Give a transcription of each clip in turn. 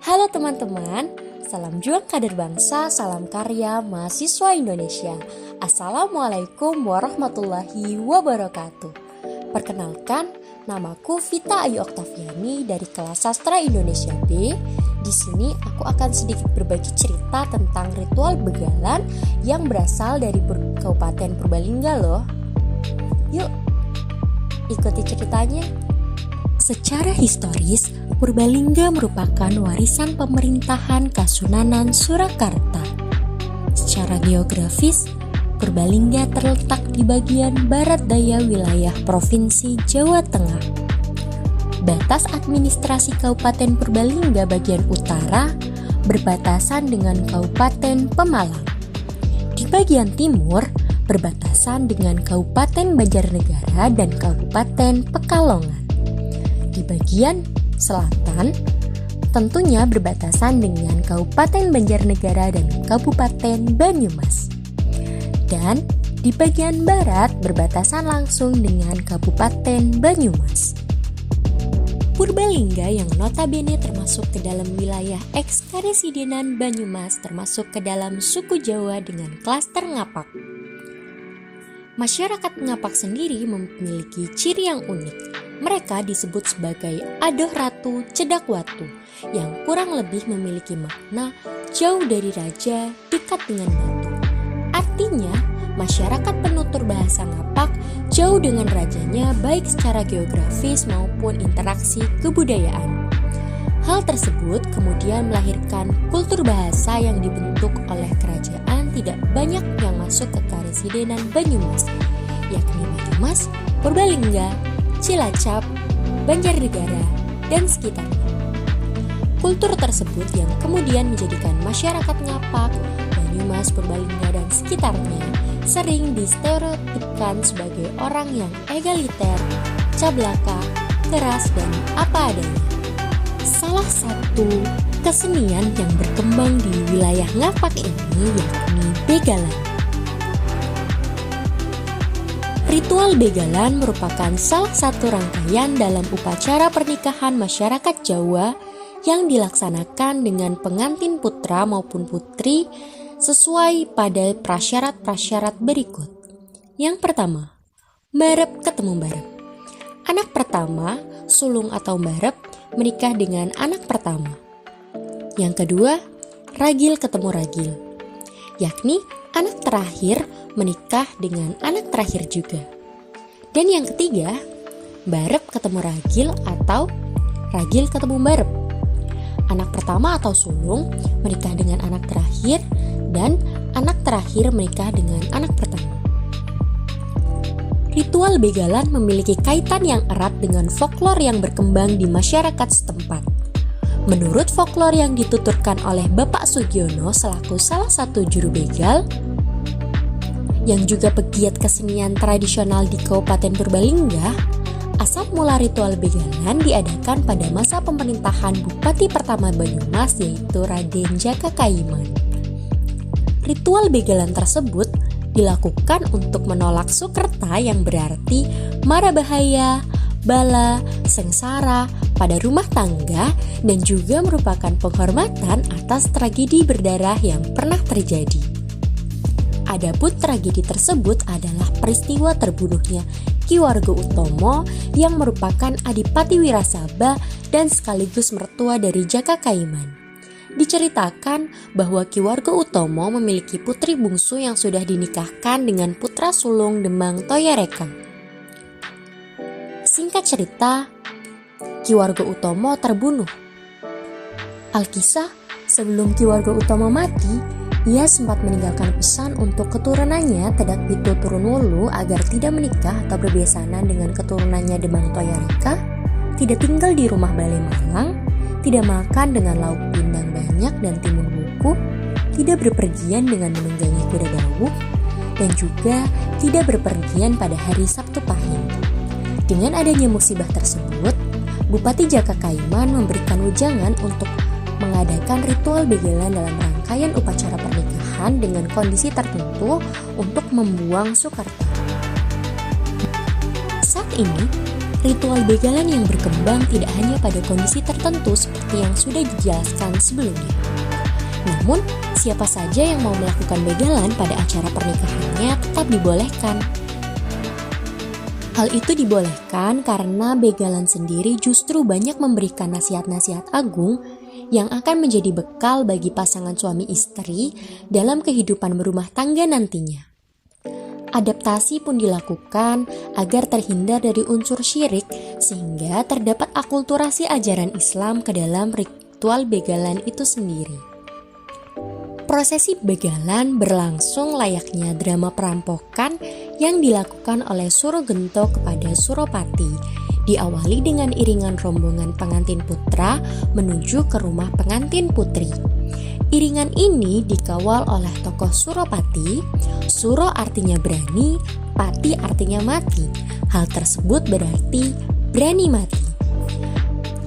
Halo teman-teman, salam juang kader bangsa, salam karya mahasiswa Indonesia. Assalamualaikum warahmatullahi wabarakatuh. Perkenalkan, namaku Vita Ayu Oktaviani dari kelas Sastra Indonesia B. Di sini aku akan sedikit berbagi cerita tentang ritual begalan yang berasal dari Kabupaten Purbalingga loh. Yuk, ikuti ceritanya. Secara historis, Purbalingga merupakan warisan pemerintahan Kasunanan Surakarta. Secara geografis, Purbalingga terletak di bagian barat daya wilayah Provinsi Jawa Tengah. Batas administrasi Kabupaten Purbalingga bagian utara berbatasan dengan Kabupaten Pemalang. Di bagian timur berbatasan dengan Kabupaten Banjarnegara dan Kabupaten Pekalongan. Di bagian selatan tentunya berbatasan dengan Kabupaten Banjarnegara dan Kabupaten Banyumas. Dan di bagian barat berbatasan langsung dengan Kabupaten Banyumas. Purbalingga yang notabene termasuk ke dalam wilayah eks-Karesidenan Banyumas termasuk ke dalam suku Jawa dengan klaster Ngapak. Masyarakat Ngapak sendiri memiliki ciri yang unik. Mereka disebut sebagai Adoh Ratu Cedakwatu yang kurang lebih memiliki makna jauh dari raja, dekat dengan batu. Artinya, masyarakat penutur bahasa Ngapak jauh dengan rajanya baik secara geografis maupun interaksi kebudayaan. Hal tersebut kemudian melahirkan kultur bahasa yang dibentuk oleh kerajaan tidak banyak yang masuk ke Karesidenan Banyumas, yakni Banyumas, Purbalingga, Cilacap, Banjarnegara, dan sekitarnya. Kultur tersebut yang kemudian menjadikan masyarakat Ngapak, Banyumas, Purbalingga, dan sekitarnya sering distereotipkan sebagai orang yang egaliter, cablaka, keras, dan apa adanya. Salah satu kesenian yang berkembang di wilayah Ngapak ini yakni begalan. Ritual begalan merupakan salah satu rangkaian dalam upacara pernikahan masyarakat Jawa yang dilaksanakan dengan pengantin putra maupun putri sesuai pada prasyarat-prasyarat berikut. Yang pertama, mbarep ketemu mbarep. Anak pertama, sulung atau mbarep, menikah dengan anak pertama. Yang kedua, ragil ketemu ragil, yakni anak terakhir menikah dengan anak terakhir juga. Dan yang ketiga, mbarep ketemu ragil atau ragil ketemu mbarep. Anak pertama atau sulung menikah dengan anak terakhir dan anak terakhir menikah dengan anak pertama. Ritual begalan memiliki kaitan yang erat dengan folklore yang berkembang di masyarakat setempat. Menurut folklore yang dituturkan oleh Bapak Sugiono selaku salah satu juru begal, yang juga pegiat kesenian tradisional di Kabupaten Purbalingga, asal mula ritual begalan diadakan pada masa pemerintahan Bupati pertama Banyumas yaitu Raden Jaka Kaiman. Ritual begalan tersebut dilakukan untuk menolak sukerta yang berarti mara bahaya, bala, sengsara pada rumah tangga dan juga merupakan penghormatan atas tragedi berdarah yang pernah terjadi. Adapun tragedi tersebut adalah peristiwa terbunuhnya Ki Warga Utomo yang merupakan Adipati Wirasaba dan sekaligus mertua dari Jaka Kaiman. Diceritakan bahwa Ki Warga Utomo memiliki putri bungsu yang sudah dinikahkan dengan putra sulung Demang Toyareka. Singkat cerita, Ki Warga Utomo terbunuh. Alkisah, sebelum Ki Warga Utomo mati, ia sempat meninggalkan pesan untuk keturunannya Tedak Pitu Turunwulu agar tidak menikah atau berbesanan dengan keturunannya Demang Toyareka, tidak tinggal di rumah Balai Malang, tidak makan dengan lauk pindang banyak dan timun buku, tidak berpergian dengan menunggangi kuda dawuk, dan juga tidak berpergian pada hari Sabtu Pahing. Dengan adanya musibah tersebut, Bupati Jaka Kaiman memberikan wejangan untuk mengadakan ritual begalan dalam rangkaian upacara pernikahan dengan kondisi tertentu untuk membuang sukerta. Saat ini, Ritual begalan yang berkembang tidak hanya pada kondisi tertentu seperti yang sudah dijelaskan sebelumnya. Namun, siapa saja yang mau melakukan begalan pada acara pernikahannya tetap dibolehkan. Hal itu dibolehkan karena begalan sendiri justru banyak memberikan nasihat-nasihat agung yang akan menjadi bekal bagi pasangan suami istri dalam kehidupan berumah tangga nantinya. Adaptasi pun dilakukan agar terhindar dari unsur syirik sehingga terdapat akulturasi ajaran Islam ke dalam ritual begalan itu sendiri. Prosesi begalan berlangsung layaknya drama perampokan yang dilakukan oleh Surogento kepada Suropati, diawali dengan iringan rombongan pengantin putra menuju ke rumah pengantin putri. Iringan ini dikawal oleh tokoh Suropati. Suro artinya berani, pati artinya mati. Hal tersebut berarti berani mati,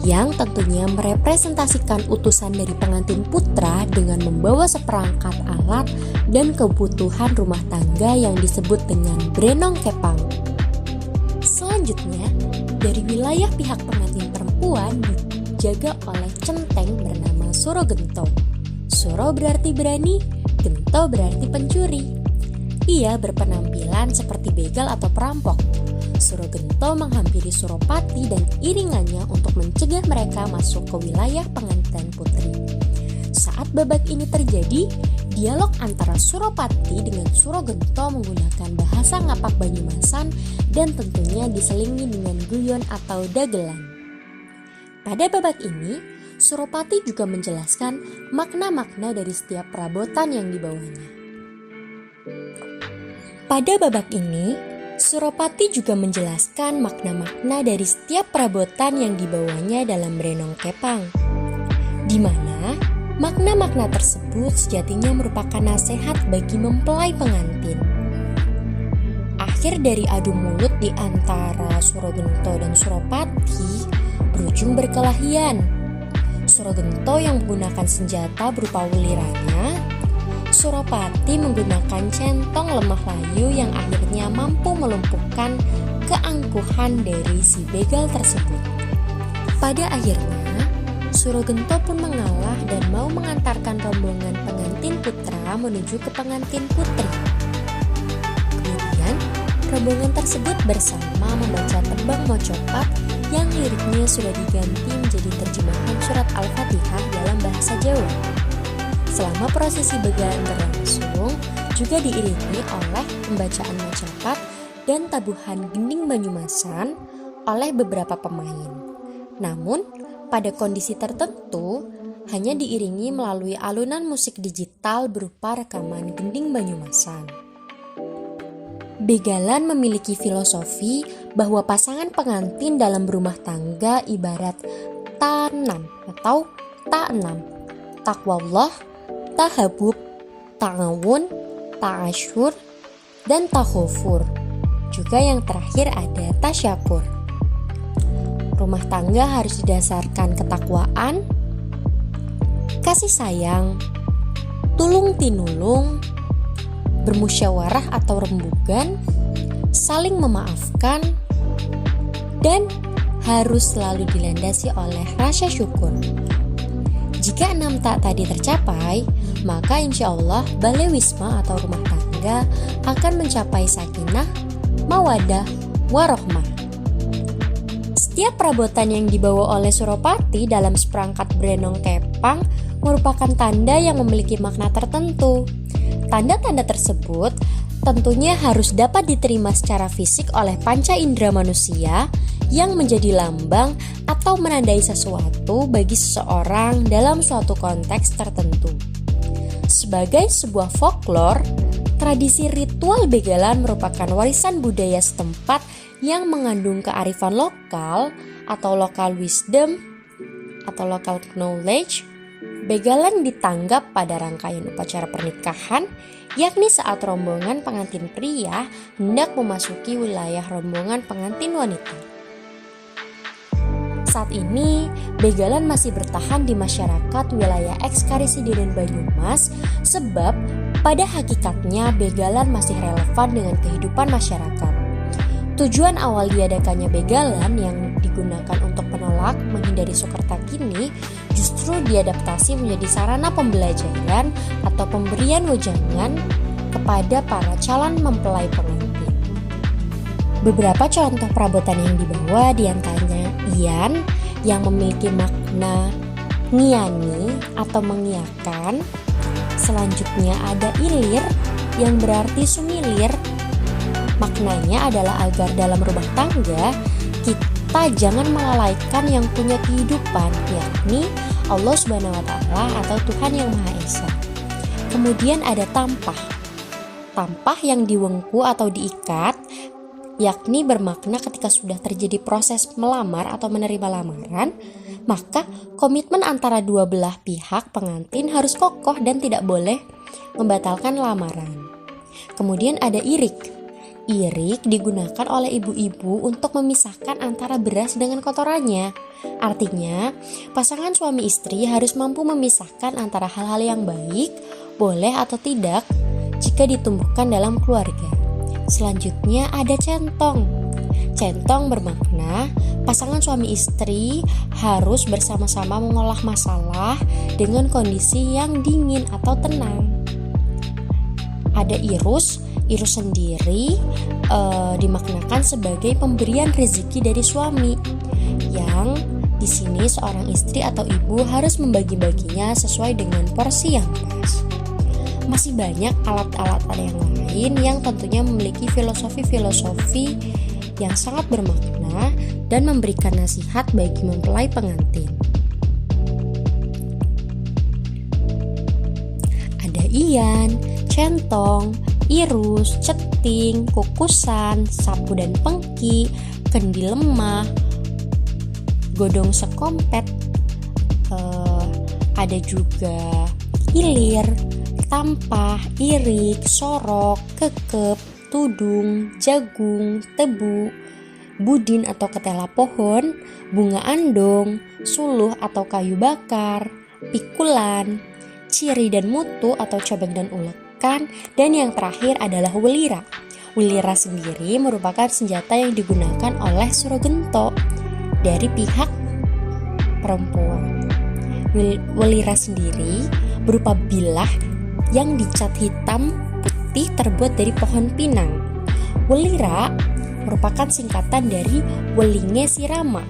yang tentunya merepresentasikan utusan dari pengantin putra dengan membawa seperangkat alat dan kebutuhan rumah tangga yang disebut dengan Brenong Kepang. Selanjutnya, dari wilayah pihak pengantin perempuan dijaga oleh centeng bernama Surogento. Suro berarti berani, gento berarti pencuri. Ia berpenampilan seperti begal atau perampok. Surogento menghampiri Suropati dan iringannya untuk mencegah mereka masuk ke wilayah pengantin putri. Saat babak ini terjadi, dialog antara Suropati dengan Surogento menggunakan bahasa ngapak Banyumasan dan tentunya diselingi dengan guyon atau dagelan. Pada babak ini, Suropati juga menjelaskan makna-makna dari setiap perabotan yang dibawanya. Pada babak ini, Suropati juga menjelaskan makna-makna dari setiap perabotan yang dibawanya dalam Brenong Kepang, di mana makna-makna tersebut sejatinya merupakan nasihat bagi mempelai pengantin. Akhir dari adu mulut di antara Surogento dan Suropati berujung berkelahian. Surogento yang menggunakan senjata berupa wuliranya, Suropati menggunakan centong lemah layu yang akhirnya mampu melumpuhkan keangkuhan dari si begal tersebut. Pada akhirnya, Surogento pun mengalah dan mau mengantarkan rombongan pengantin putra menuju ke pengantin putri. Kemudian, rombongan tersebut bersama membaca Tembang Mocopat yang liriknya sudah diganti menjadi terjemahan surat Al-Fatihah dalam bahasa Jawa. Selama prosesi begalan berlangsung, juga diiringi oleh pembacaan mocopat dan tabuhan gending Banyumasan oleh beberapa pemain. Namun, pada kondisi tertentu, hanya diiringi melalui alunan musik digital berupa rekaman gending Banyumasan. Begalan memiliki filosofi bahwa pasangan pengantin dalam berumah tangga ibarat tanam atau ta'enam, takwallah, tahabub, ta'awun, ta'asyur, dan takhofur. Juga yang terakhir ada tasyakur. Rumah tangga harus didasarkan ketakwaan, kasih sayang, tulung tinulung, bermusyawarah atau rembugan, saling memaafkan, dan harus selalu dilandasi oleh rasa syukur. Jika 6 tak tadi tercapai, maka insya Allah balai wisma atau rumah tangga akan mencapai sakinah, mawadah, warohmah. Setiap perabotan yang dibawa oleh Suropati dalam seperangkat Brenong Kepang merupakan tanda yang memiliki makna tertentu. Tanda-tanda tersebut tentunya harus dapat diterima secara fisik oleh panca indera manusia yang menjadi lambang atau menandai sesuatu bagi seseorang dalam suatu konteks tertentu. Sebagai sebuah folklore, tradisi ritual begalan merupakan warisan budaya setempat yang mengandung kearifan lokal atau local wisdom atau local knowledge. Begalan ditanggap pada rangkaian upacara pernikahan, yakni saat rombongan pengantin pria hendak memasuki wilayah rombongan pengantin wanita. Saat ini, begalan masih bertahan di masyarakat wilayah Eks-Karisiden Banyumas sebab pada hakikatnya begalan masih relevan dengan kehidupan masyarakat. Tujuan awal diadakannya begalan yang digunakan untuk menolak menghindari Sukerta kini justru diadaptasi menjadi sarana pembelajaran atau pemberian wejangan kepada para calon mempelai pengantin. Beberapa contoh perabotan yang dibawa diantaranya ian yang memiliki makna ngiani atau mengiakan. Selanjutnya ada ilir yang berarti sumilir. Maknanya adalah agar dalam rumah tangga kita jangan melalaikan yang punya kehidupan, yakni Allah Subhanahu wa Ta'ala atau Tuhan Yang Maha Esa. Kemudian ada tampah. Tampah yang diwengku atau diikat, yakni bermakna ketika sudah terjadi proses melamar atau menerima lamaran, maka komitmen antara dua belah pihak pengantin harus kokoh dan tidak boleh membatalkan lamaran. Kemudian ada irik. Irik digunakan oleh ibu-ibu untuk memisahkan antara beras dengan kotorannya. Artinya, pasangan suami istri harus mampu memisahkan antara hal-hal yang baik, boleh atau tidak jika ditumbuhkan dalam keluarga. Selanjutnya ada centong. Centong bermakna pasangan suami istri harus bersama-sama mengolah masalah dengan kondisi yang dingin atau tenang. Ada irus. Irus sendiri dimaknakan sebagai pemberian rezeki dari suami, yang di sini seorang istri atau ibu harus membagi-baginya sesuai dengan porsi yang pas. Masih banyak alat-alat yang lain yang tentunya memiliki filosofi-filosofi yang sangat bermakna dan memberikan nasihat bagi mempelai pengantin. Ada ian, centong, irus, ceting, kukusan, sapu dan pengki, kendi lemah, godong sekompet, ada juga ilir, tampah, irik, sorok, kekep, tudung, jagung, tebu, budin atau ketela pohon, bunga andong, suluh atau kayu bakar, pikulan, ciri dan mutu atau cobek dan ulekan, dan yang terakhir adalah welira. Welira sendiri merupakan senjata yang digunakan oleh Surogento dari pihak perempuan. Welira sendiri berupa bilah yang dicat hitam putih terbuat dari pohon pinang. Welira merupakan singkatan dari Welinge Sirama,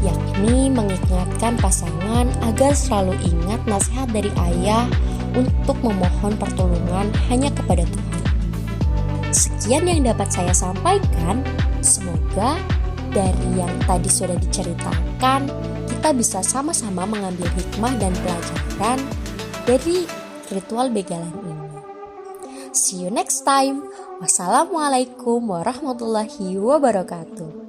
yakni mengingatkan pasangan agar selalu ingat nasihat dari ayah untuk memohon pertolongan hanya kepada Tuhan. Sekian yang dapat saya sampaikan. Semoga dari yang tadi sudah diceritakan, kita bisa sama-sama mengambil hikmah dan pelajaran dari ritual begalan ini. See you next time. Wassalamualaikum warahmatullahi wabarakatuh.